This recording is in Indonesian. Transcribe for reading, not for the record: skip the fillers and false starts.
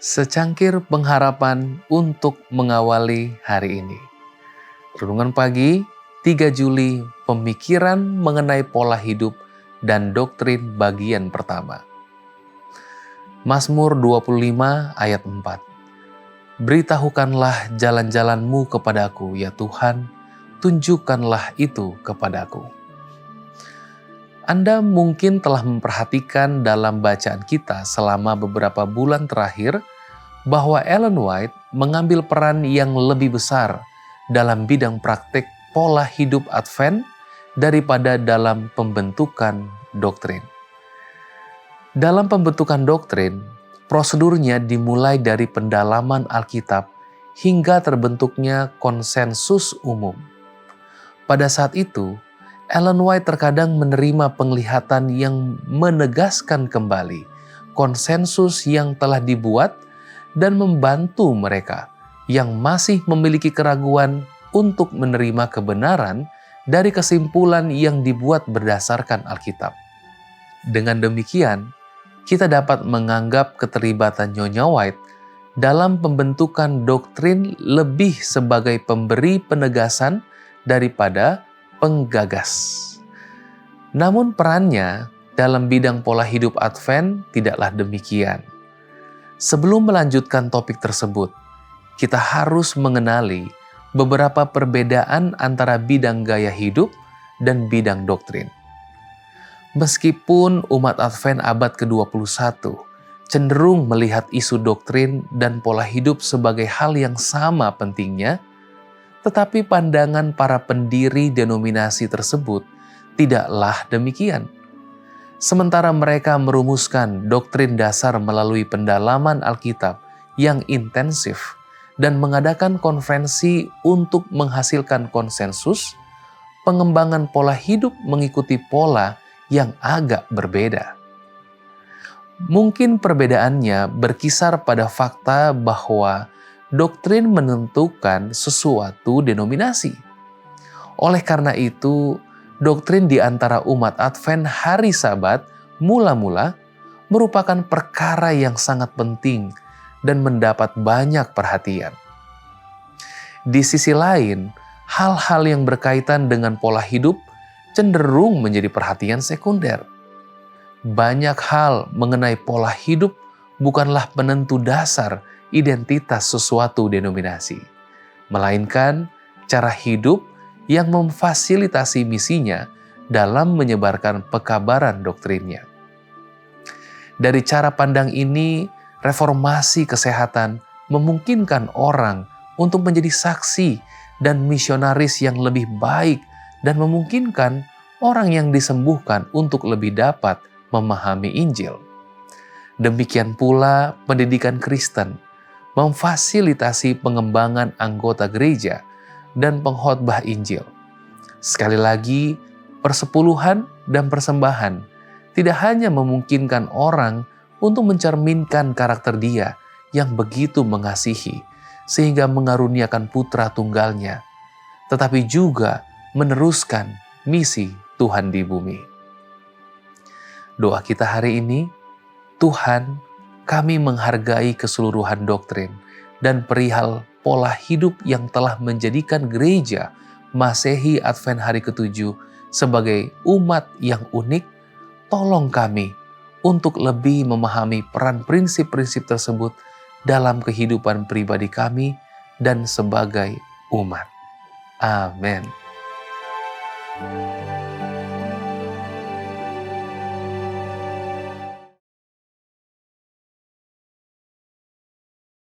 Secangkir pengharapan untuk mengawali hari ini. Renungan pagi 3 Juli, pemikiran mengenai pola hidup dan doktrin bagian pertama. Mazmur 25 ayat 4. Beritahukanlah jalan-jalanmu kepadaku, ya Tuhan, tunjukkanlah itu kepadaku. Anda mungkin telah memperhatikan dalam bacaan kita selama beberapa bulan terakhir bahwa Ellen White mengambil peran yang lebih besar dalam bidang praktik pola hidup Advent daripada dalam pembentukan doktrin. Dalam pembentukan doktrin, prosedurnya dimulai dari pendalaman Alkitab hingga terbentuknya konsensus umum. Pada saat itu, Ellen White terkadang menerima penglihatan yang menegaskan kembali konsensus yang telah dibuat dan membantu mereka yang masih memiliki keraguan untuk menerima kebenaran dari kesimpulan yang dibuat berdasarkan Alkitab. Dengan demikian, kita dapat menganggap keterlibatan Nyonya White dalam pembentukan doktrin lebih sebagai pemberi penegasan daripada penggagas. Namun perannya dalam bidang pola hidup Advent tidaklah demikian. Sebelum melanjutkan topik tersebut, kita harus mengenali beberapa perbedaan antara bidang gaya hidup dan bidang doktrin. Meskipun umat Advent abad ke-21 cenderung melihat isu doktrin dan pola hidup sebagai hal yang sama pentingnya, tetapi pandangan para pendiri denominasi tersebut tidaklah demikian. Sementara mereka merumuskan doktrin dasar melalui pendalaman Alkitab yang intensif dan mengadakan konferensi untuk menghasilkan konsensus, pengembangan pola hidup mengikuti pola yang agak berbeda. Mungkin perbedaannya berkisar pada fakta bahwa doktrin menentukan sesuatu denominasi. Oleh karena itu, doktrin di antara umat Advent hari Sabat mula-mula merupakan perkara yang sangat penting dan mendapat banyak perhatian. Di sisi lain, hal-hal yang berkaitan dengan pola hidup cenderung menjadi perhatian sekunder. Banyak hal mengenai pola hidup bukanlah penentu dasar identitas sesuatu denominasi, melainkan cara hidup yang memfasilitasi misinya dalam menyebarkan pekabaran doktrinnya. Dari cara pandang ini, reformasi kesehatan memungkinkan orang untuk menjadi saksi dan misionaris yang lebih baik dan memungkinkan orang yang disembuhkan untuk lebih dapat memahami Injil. Demikian pula pendidikan Kristen memfasilitasi pengembangan anggota gereja dan pengkhotbah Injil. Sekali lagi, persepuluhan dan persembahan tidak hanya memungkinkan orang untuk mencerminkan karakter Dia yang begitu mengasihi sehingga mengaruniakan putra tunggalnya, tetapi juga meneruskan misi Tuhan di bumi. Doa kita hari ini, Tuhan, kami menghargai keseluruhan doktrin dan perihal pola hidup yang telah menjadikan gereja Masehi Advent hari ke-7 sebagai umat yang unik. Tolong kami untuk lebih memahami peran prinsip-prinsip tersebut dalam kehidupan pribadi kami dan sebagai umat. Amin.